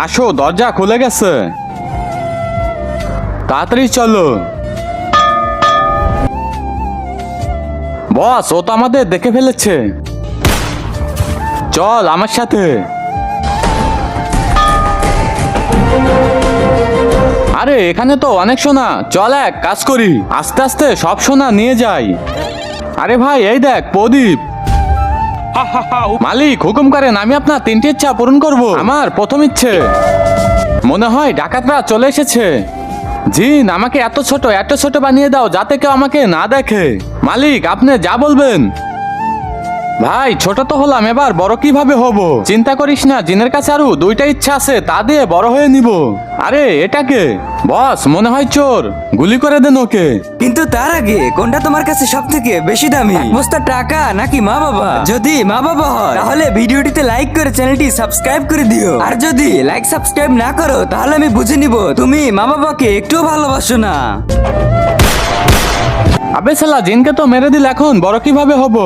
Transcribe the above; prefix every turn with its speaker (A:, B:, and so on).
A: আসো, দরজা খুলে গেছে, তাড়াতাড়ি চলো। বস, ও তো আমাদের দেখে ফেলেছে। চল আমার সাথে। আরে এখানে তো অনেক সোনা, চল এক কাজ করি, আস্তে আস্তে সব সোনা নিয়ে যাই। আরে ভাই, এই দেখ প্রদীপ। মালিক হুকুম করেন, আমি আপনার 3টি ইচ্ছা পূরণ করব। আমার প্রথম ইচ্ছে, মনে হয় ডাকাতরা চলে এসেছে। জিন, আমাকে এত ছোট বানিয়ে দাও যাতে কেউ আমাকে না দেখে। মালিক, আপনি যা বলবেন। ভাই, ছোট তো হলাম, এবার বড় কিভাবে হব? চিন্তা করিস না, জিনের কাছে আরো 2টা ইচ্ছা আছে, তা দিয়ে বড় হয়ে নিব। আরে এটাকে বস, মনে হয় চোর, গুলি করে দেন ওকে।
B: কিন্তু তার আগে কোনটা তোমার কাছে সব থেকে বেশি দামি, এক বস্তা টাকা নাকি মা বাবা? যদি মা বাবা হয় তাহলে ভিডিওটিতে লাইক করে চ্যানেলটি সাবস্ক্রাইব করে দিও, আর যদি লাইক সাবস্ক্রাইব না করো তাহলে আমি বুঝে নিব তুমি মা বাবাকে একটুও ভালোবাসো না।
A: আবে শালা, জিনকে তো মেরে দিল, এখন বড় কিভাবে হব?